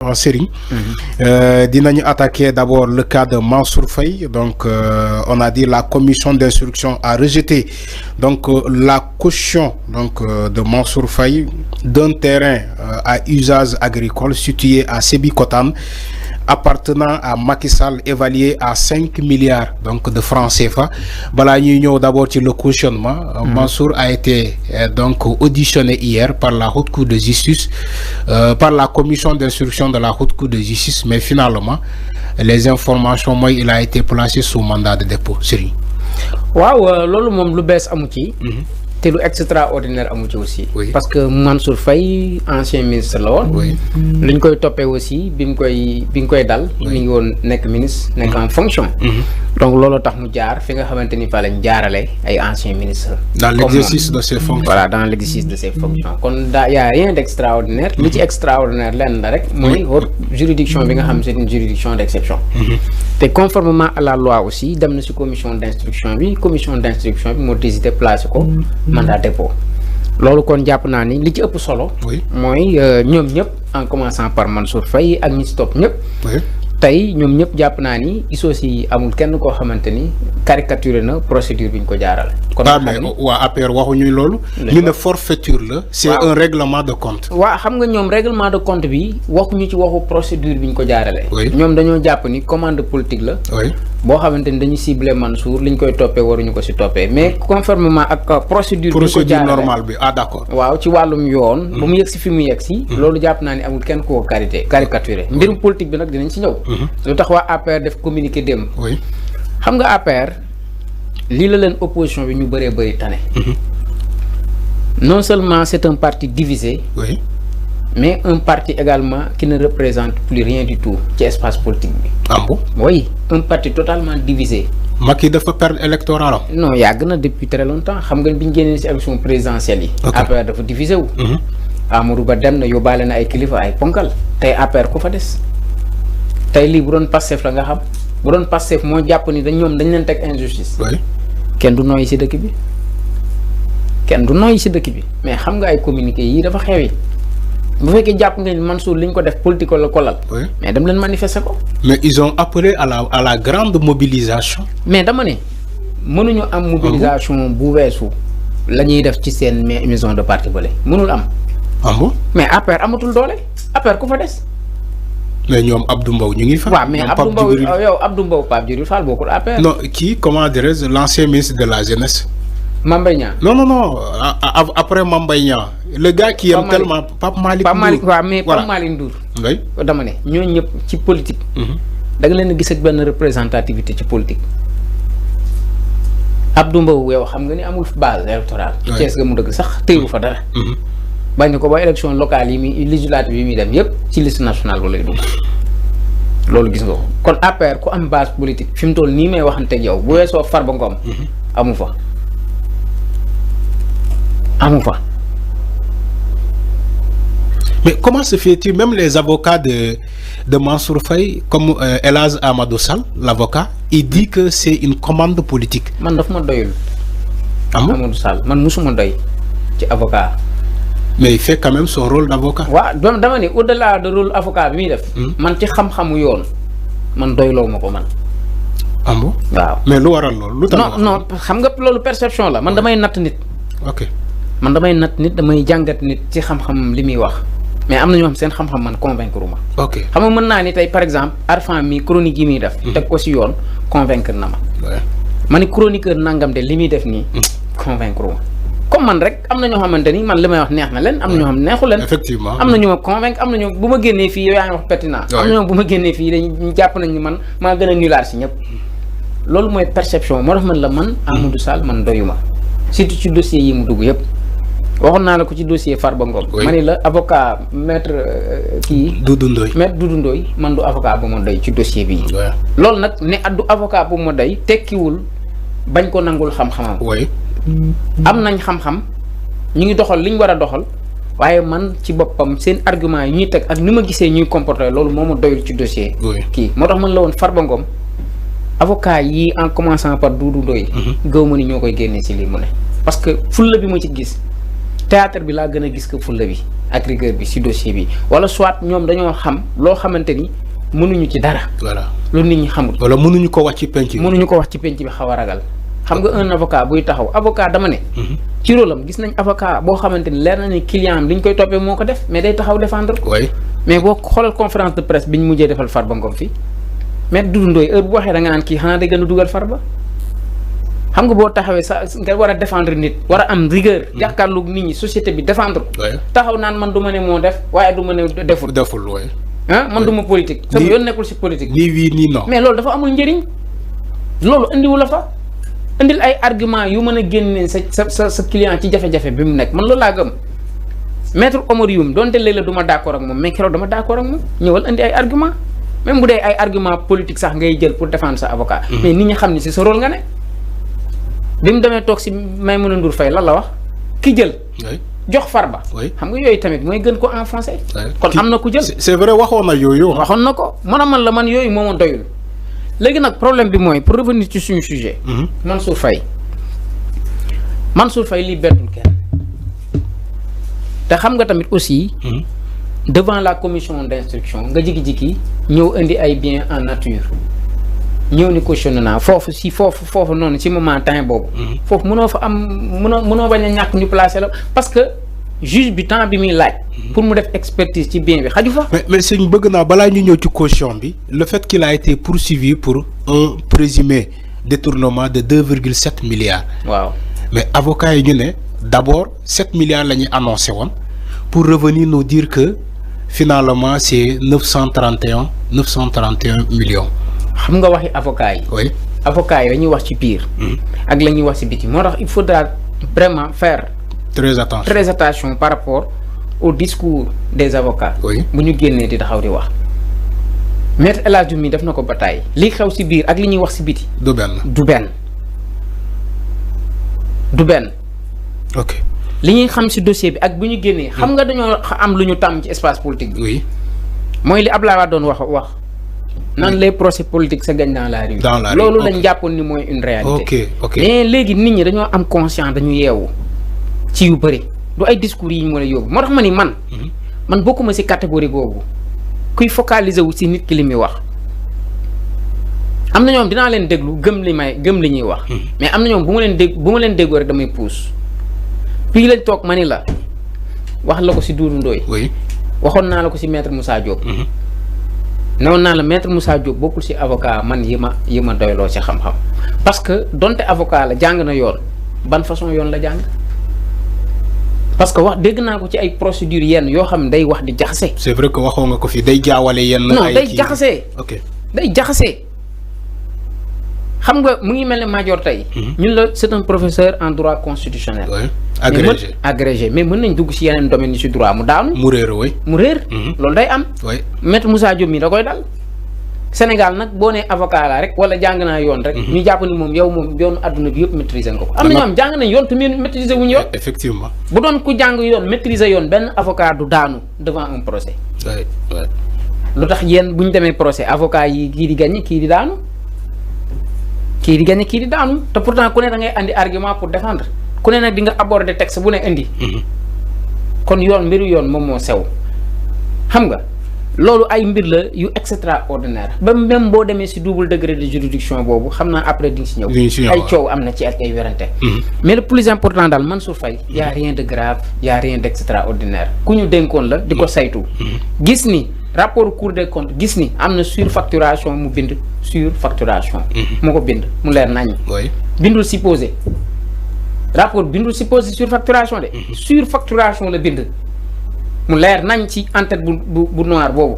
En série. Dinañu attaquer d'abord le cas de Mansour Faye. Donc, on a dit la commission d'instruction a rejeté donc la caution de Mansour Faye d'un terrain à usage agricole situé à Sébikotane, appartenant à Macky Sall, évalué à 5 milliards donc de francs CFA. Voilà, nous d'abord sur le cautionnement. Mansour a été donc auditionné hier par la Haute Cour de justice, par la commission d'instruction de la Haute Cour de justice, mais finalement, les informations, moi, il a été placé sous mandat de dépôt. Sérieux. Waaw, loolu moom lu bees amu ci. Te lu extraordinaire amu ci aussi. Parce que Mansour Faye ancien ministre la woon. li ñu koy toppee aussi bi nga koy dal. mi ngi woon nekk ministre nekk en fonction. donc loolu tax mu jaar fi nga xamante ni fa lañ jaarale ay anciens ministres. dans l'exercice de ses fonctions. Voilà, dans l'exercice de ses fonctions. kon y a rien d'extraordinaire. li ci extraordinaire lenn la rek mooy juridiction bi nga xam c'est une juridiction d'exception. te conformément à la loi aussi dem na ci commission d'instruction bi moo décidé placer ko. mandat dépôt loolu kon jàpp naa ni li ci ëpp solo. mooy ñoom ñëpp en commençant par Mansour Faye ak ñi ci topp ñëpp. tey ñoom ñëpp jàpp naa ni gisoo si amul kenn koo xamante ni caricaturé na procédure bi ñu ko jaarale. kon mais waa APR waxuñu loolu. ñu ne forfaiture la. c'est un règlement de compte. waaw xam nga ñoom règlement de compte bi waxuñu ci waxu procédure bi ñu ko jaarale. ñoom dañoo jàpp ni commande politique la. boo xamante ni dañuy ciblé Mansour li ñu koy toppee waruñu ko si toppee mais conformément ak procédure. bi ñu ko jaarale normale bi d'accord. waaw ci wàllum yoon. ba mu yegg si fi mu yegg si. loolu jàpp naa ni amul kenn koo caricaturé mbirum politique bi nag dinañ si ñëw. lu tax waa APR def communiqué démb. xam nga APR lii la leen opposition bi ñu bëree bëri tane. non seulement c'est un parti divisé. mais un parti également qui ne représente plus rien du tout ci espace politique bi. Ah bon? Oui, un parti totalement divisé. Macky dafa perdre électoral. Non, yàgg na depuis très longtemps xam nga bi ñu génnee ci élection présidentielle yi. APR dafa divisé wu. Amadou Ba dem na yóbbaale na ay kilifa ay ponkal tey APR ku fa des. tey lii bu doon Pastef la nga xam bu doon Pastef moo jàpp ni dañ leen teg injustice. kenn du nooyi ci dëkk bi mais xam nga ay communiqué yii dafa xewi bu fekkee jàpp nga ni Mansour li ñu ko def politique la ko lal. mais dem leen manifester ko. mais ils ont appelé à la grande mobilisation. mais dama ne mënuñu am mobilisation bu weesu la ñuy def ci seen maison de parti bële mënul am. mais APR amatul doole APR ku fa des. mais ñoom Abdou Mbow ñu ngi fa. waaw mais Abdou Mbow Pape Djibril Fall bokkul APR. non kii comment dirais-je l'ancien ministre de la jeunesse. Mame Mbaye Niang. non après Mame Mbaye Niang le gars qui aime tellement Pape Malick Ndour. waaw mais Pape Malick Ndour. dama ne ñooñu ñëpp ci politique. da nga leen a gis ak benn représentativité ci politique. Abdou Mbow yow xam nga ni amul base électorale. Thiès ga mu dëgg sax téyu fa dara. bañ na ko ba élection locale yi muy législative yi muy dem yëpp ci liste nationale ba lay dugg loolu gis nga ko kon APR ku am base politique fi mu toll nii may waxanteeg yow bu weesoo Farba Ngom amu fa. Mais comment se fait-il, même les avocats de Mansour Faye, comme Elhadj Amadou Sall, l'avocat, il dit que c'est une commande politique. Man daf ma doyul. Amadou Sall man musuma doy ci avocat. Mais il fait quand même son rôle d'avocat. waaw dama ne au-delà de rôle avocat bi muy def. man ci xam-xamu yoon man doyloo ma ko man. Bon? waaw mais lu waral loolu lu tax. non xam nga loolu perception la man damay natt nit. ok man damay natt nit damay jàngat nit ci xam-xam li muy wax mais am na ñoo xam seen xam-xam man convaincre ma. ok xam nga mën naa ni tey par exemple Arfan mi chronique yi muy def. teg ko ci yoon convaincre na ma. ma ni chroniqueur nangam de li muy def nii. convaincre ma comme man rek am na ñoo xamante ni man li may wax neex na leen am na ñoo xam neexu leen. effectivement am na ñu ma convaincre am na ñoo bu ma génnee fii yow yaa ngi wax pertinent. am na ñoo bu ma génnee fii dañuy jàpp nañ ni man maa gën a nulaar ci ñëpp. loolu mooy perception moo tax man la man Amadou Sall man doyuma surtout ci dossier yi mu dugg yëpp waxoon naa la ko ci dossier Farba Ngom. ma ni la avocat maître Doudou Ndoye man du avocat bu ma doy ci dossier bii. loolu nag ne du avocat bu ma doy tekkiwul bañ ko nangul xam-xamam. am nañ xam-xam ñu ngi doxal li ñu war a doxal waaye man ci boppam seen argument yi ñuy teg ak ni ma gisee ñuy comporter loolu moo ma doyul ci dossier. kii moo tax man la woon Farba Ngom avocat yi en commençant par Doudou Ndoye. gëw ma ni ñoo koy génnee ci lii mu ne. parce que fulla bi ma ci gis théâtre bi laa gën a gis que fulla bi ak rigueur bi si dossier bi wala soit ñoom dañoo xam loo xamante ni mënuñu ci dara. voilà lu nit ñi xamul. wala mënuñu ko wax ci penc bi. mënuñu ko wax ci penc bi xaw a ragal. xam nga un avocat buy taxaw avocat dama ne. ci rôle am gis nañ avocat boo xamante ni leer na ne client am li ñu koy toppee moo ko def mais day taxaw défendre. oui mais boo xoolal conférence de presse bi ñu mujjee defal Farba Ngom fii Maître Doudou Ndoye heure bu waxee da nga naan kii xanaa day gën a dugal Farba. xam nga boo taxawee sa nga war a défendre nit war a am rigueur. jàkkaarloog nit ñi société bi défendre. taxaw naan man du ma ne moo def waaye du ma ne deful. deful waay. man du ma politique. sama yoon nekkul si politique. nii wii nii non. mais loolu dafa amul njëriñ loolu indiwu la fa indil ay argument yu mën a génne sa client ci jafe-jafe bi mu nekk man loolu laa gëm maître Omar Youm donte léeg-léeg du ma d'accord ak moom mais keroog dama d'accord ak moom ñëwal indi ay argument même bu dee ay argument politique sax ngay jël pour défendre sa avocat. mais nit ñi xam ni si sa rôle nga ne. bi mu demee toog si Maïmouna Ndour Faye lan la wax ki jël. jox Farba. xam nga yooyu tamit mooy gën ko enfoncé. kon am na ku jël. c'est vrai waxoon na yooyu. waxoon na ko man la man yooyu moo ma doyul. léegi nag problème bi mooy pour revenir ci suñu sujet. Mansour Faye lii bettul kenn te xam nga tamit aussi. devant la commission d'instruction nga jigi-jigi ñëw indi ay biens en nature. ñëw ni cautionné naa foofu noonu ci moment temps boobu. foofu mënoo fa am mënoo bañ a ñàkk ñu placé la parce que juge bi temps bi muy laaj. pour mu def expertise ci bien bi xaju fa. mais sëñ bëgg naa balaa ñu ñëw ci caution bi le fait qu'il a été poursuivi pour un présumé détournement de 2,7 milliards. waaw mais avocat yi ñu ne d'abord 7 milliards la ñuy annoncé woon pour revenir nous dire que finalement c'est 931 millions. xam nga waxi avocat yi. oui avocat yi dañuy wax ci biir. ak la ñuy wax ci biti moo tax il faudra vraiment faire. très attention par rapport au discours des avocats. oui bu ñu génnee di taxaw di wax. Maître El Hadji Diouf mi def na ko bataille li xew ci biir ak li ñuy wax ci biti. du benn. ok li ñuy xam ci dossier bi ak bu ñu génnee. xam nga dañoo am lu ñu tàmm ci espace politique bi. oui mooy li Abdoulaye Wade doon wax. nan les procès politiques se gagnent dans la rue. loolu lañ jàppoon ni mooy une réalité. ok mais léegi nit ñi dañoo am conscience dañu yeewu ci yu bëri du ay discours yi ñu mën a yóbbu moo tax ma ni man bokkuma ci catégorie boobu kuy focaliser wu ci nit ki li muy wax. am na ñoom dinaa leen déglu gëm li ñuy wax. mais am na ñoom bu ma leen déggoo rek damay puus. fii lañ toog ma ni la wax la ko ci Doudou Ndoye. oui waxoon naa la ko ci maître Moussa Diop. newoon naa la maître Moussa Diop bokkul ci avocat man yi ma doyloo ci xam-xam parce que donte avocat la jàng na yoon ban façon yoon la jàng parce que wax dégg naa ko ci ay procédures yenn yoo xam ne day wax di jaxase. c'est vrai que waxoo nga ko fi day jaawale yenn. non day jaxase. ok day jaxase xam nga mu ngi mel ne Madior tey. ñun la c'est un professeur en droit constitutionnel. agrégé mais mën nañ dugg ci yeneen domaines yi ci droit mu daanu. mu réer oui. mu réer. loolu day am. oui maître Moussa Diop mi da koy dal. Sénégal nag boo nee avocat la rek wala jàng naa yoon rek. ñu jàpp ni moom yoonu adduna bi yëpp maîtriser nga ko. am na ñoo xam jàng nañ yoon te maîtriser wuñu yoon. effectivement bu doon ku jàng yoon maîtriser yoon benn avocat du daanu devant un procès. oui. lu tax yéen bu ñu demee procès avocat yi kii di gagné kii di daanu. kii di gagné kii di daanu te pourtant ku ne da ngay andi argument pour défendre ku ne nag di nga aborder texte bu ne indi. kon yoon mbiru yoon moom moo sew xam nga. loolu ay mbir la yu extraordinaire ba même boo demee ci double degré de juridiction boobu xam naa après di nga ci ñëw ay coow am na ci ak ay werante mais le plus important daal Mansour Faye y a rien de grave y a rien d'extraordinaire ku ñu dénkoon la di ko saytu gis ni rapport Cour des comptes gis ni am na surfacturation mu bind surfacturation mu ko bind mu leer nañ bindul supposé rapport bindul supposé surfacturation de surfacturation la bind mu leer nañ ci en-tête bu noir boobu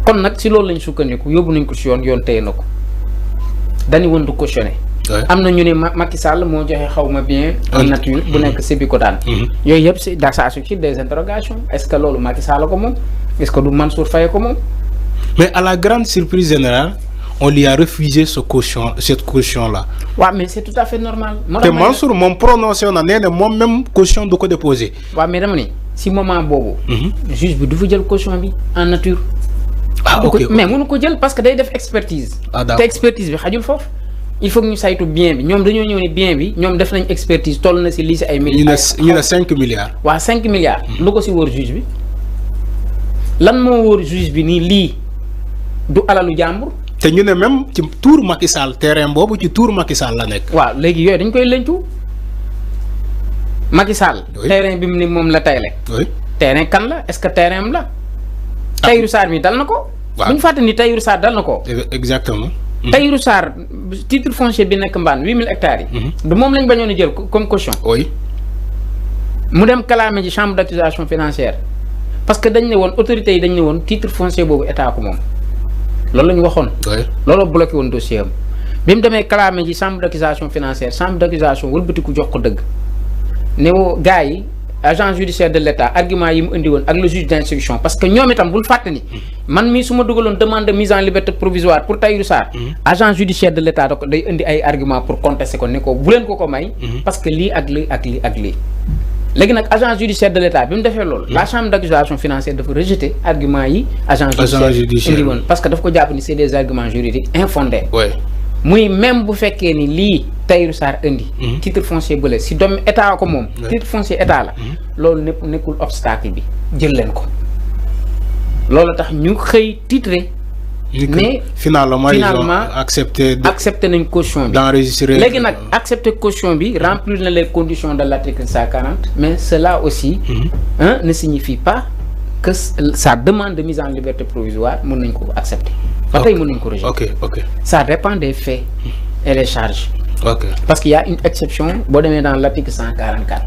kon nag si loolu lañ sukkandiku yóbbu nañ ko si yoon téye na ko dañu woon du cautionné am na ñu ne Macky Sall moo joxe xaw ma bien en nature bu nekk Sébikotane yooyu yëpp si ça suscite des interrogations est-ce que loolu Macky Sall ko moom est-ce que du Mansour Faye ko moom mais à la grande surprise générale on lui a refusé cette caution-là. Ouais, mais c'est tout à fait normal. te Mansour moom prononcé na nee na moom même caution du ko déposé. waaw mais dama ni si moment boobu. juge bi du fa jël caution bi en nature. ah ok mais mënu ko jël parce que day def expertise. ah te expertise bi xajul foofu. il faut que ñu saytu bien bi ñoom dañoo ñëw ni bien bi ñoom def nañ expertise toll na si lii si ay milliards. ñu ne 5 milliards. waaw 5 milliards. lu ko si wóor juge bi lan moo wóor juge bi nii lii du alalu jàmbur. te ñu ne même ci tour Macky Sall terrain boobu ci tour Macky Sall la nekk. waaw léegi yooyu dañ koy lëncu Macky Sall. terrain bi mu ni moom la tayle. oui terrain kan la est-ce que terrain am la. Tahirou Sarr mi dal na ko. waaw bu ñu fàtte ni Tahirou Sarr dal na ko. exactement. Tahirou Sarr titre foncier bi nekk Mbane 8000 hectares yi. du moom lañ bañoon a jël comme caution. oui. mu dem kalaame ji chambre d'accusation financière parce que dañ ne woon autorités yi dañ ne woon titre foncier boobu état ko moom loolu la ñu waxoon. oui looloo bloqué woon dossier am bi mu demee kalaame ji chambre d'accusation financière chambre d'accusation wëlbatiku jox ko dëgg ne woo gars yi agent judiciaire de l'État argument yi mu indi woon ak le juge d'instruction parce que ñoom itam bul fàtte ni man mii su ma dugaloon demande de mise en liberté provisoire pour Tahirou Sarr agent judiciaire de l'État da ko day indi ay argument pour contester ko ne ko bu leen ko may parce que lii ak lii ak lii ak lii léegi nag agent judiciaire de l'État bi mu defee loolu la chambre d'accusation financière dafa rejeter argument yi agent judiciaire indi woon parce que daf ko jàpp ni c'est des arguments juridiques infondés. oui. muy même bu fekkee ni lii Tahirou Sarr indi. titre foncier bële si domaine état ko moom. titre foncier état la. loolu nekkul obstacle bi jël leen ko. loolu tax ñu xëy titré. mais finalement accepté nañ caution bi. d'enregistrer léegi nag accepter caution bi remplir na les conditions de l'article 140. mais cela aussi. ne signifie pas que sa demande de mise en liberté provisoire mën nañ ko accepter. ba tey mën nañ ko rejeter. ok ça dépend des faits et les charges. ok parce qu'il y a une exception boo demee dans l'article 144.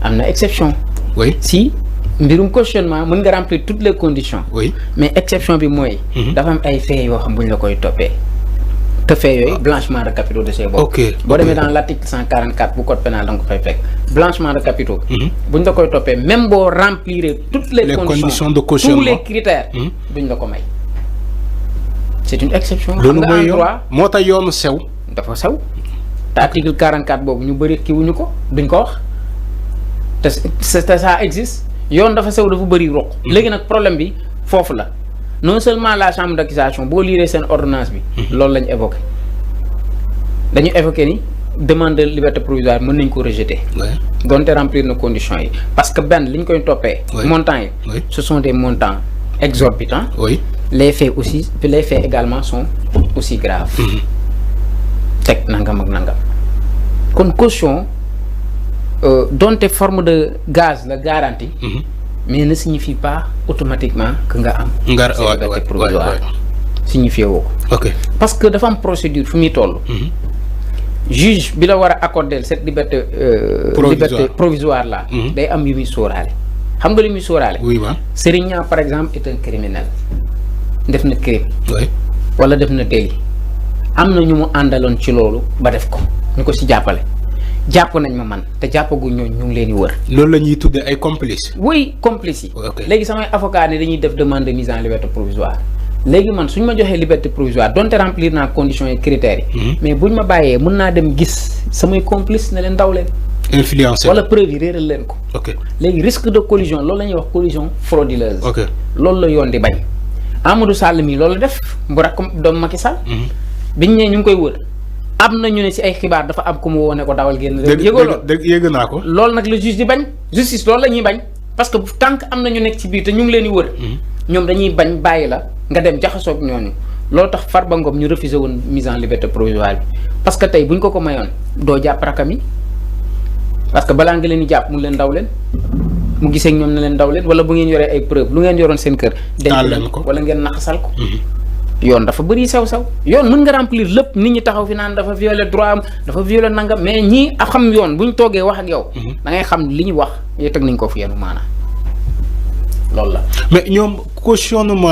am na exception. oui si mbirum cautionnement mën nga remplir toutes les conditions. oui mais exception bi mooy. dafa am ay faits yoo xam bu ñu la koy toppee. te faits yooyu blanchiment de capitaux de ces boobu. ok boo demee dans l'article 144 bu code pénal da nga ko fay fekk. blanchiment de capitaux. bu ñu la koy toppee même boo remplir toutes les conditions de cautionnement tous les critères. duñ la ko may. c'est une exception. loolu xam nga en droit moo tax yoonu sew. dafa sew te article 44 boobu ñu bëri kii wuñu ko duñ ko wax te ça existe yoon dafa sew dafa bëri roq. léegi nag problème bi foofu la non seulement la chambre d'accusation boo liiree seen ordonnance bi. loolu lañ évoqué dañu évoqué ni demande de liberté provisoire mën nañ ko rejeter. donte remplir na conditions yi parce que benn li ñu koy toppee. montants yi. ce sont des montants exorbitants. oui. les faits aussi les faits également sont aussi graves. teg nangam ak nangam kon caution donte forme de gage la garantie. mais ne signifie pas automatiquement que nga am. liberté provisoire signifie woo ko. ok parce que dafa am procédure fu muy toll. juge bi la war a accorder cette liberté. liberté provisoire là. day am yu muy sóoraale. xam nga li muy sóoraale. oui waaw Serigne Niang par exemple est un criminel. def na crime. oui. wala def na délit. am na ñu mu àndaloon ci loolu ba def ko ñu ko ci jàppale jàpp nañ ma man te jàppaguñ ñooñu ñu ngi leen di wër. loolu la ñuy tuddee ay complices. oui complices yi. ok léegi samay avocat ne dañuy def demande de mise en liberté provisoire léegi man suñ ma joxee liberté provisoire donte remplir naa conditions et critères yi. mais buñ ma bàyyee mën naa dem gis samay complices ne leen daw leen. influencé wala preuve yi réeral leen ko. ok léegi risque de collision loolu la ñuy wax collision frauduleuse. ok loolu la yoon di bañ. Amadou Sall mii loolu def bu rakk doom Macky Sall. biñ ne ñu ngi koy wër am na ñu ne ci ay xibaar dafa am ku mu woo ne ko dawal génn. yëg naa ko. loolu nag la juge di bañ justice loolu la ñuy bañ parce que tant que am na ñu nekk ci biir te ñu ngi leen di wër. ñoom dañuy bañ bàyyi la nga dem jaxasoog ñooñu loolu tax Farba Ngom ñu refusé woon mise en liberté provisoire bi parce que tey buñ ko mayoon doo jàpp rakam yi parce que balaa nga leen di jàpp mu leen daw leen. mu gisee ak ñoom ne leen daw leen wala bu ngeen yoree ay preuve lu ngeen yoroon seen kër. taal leen ko wala ngeen naxasal ko. yoon dafa bëri sew-sew yoon mën nga remplir lépp nit ñi taxaw fi naan dafa violer droit am dafa violer nangam mais ñii a xam yoon bu ñu toogee wax ak yow. da ngay xam li ñu wax yow teg nañ ko fi yenu maanaam loolu la. mais ñoom cautionnement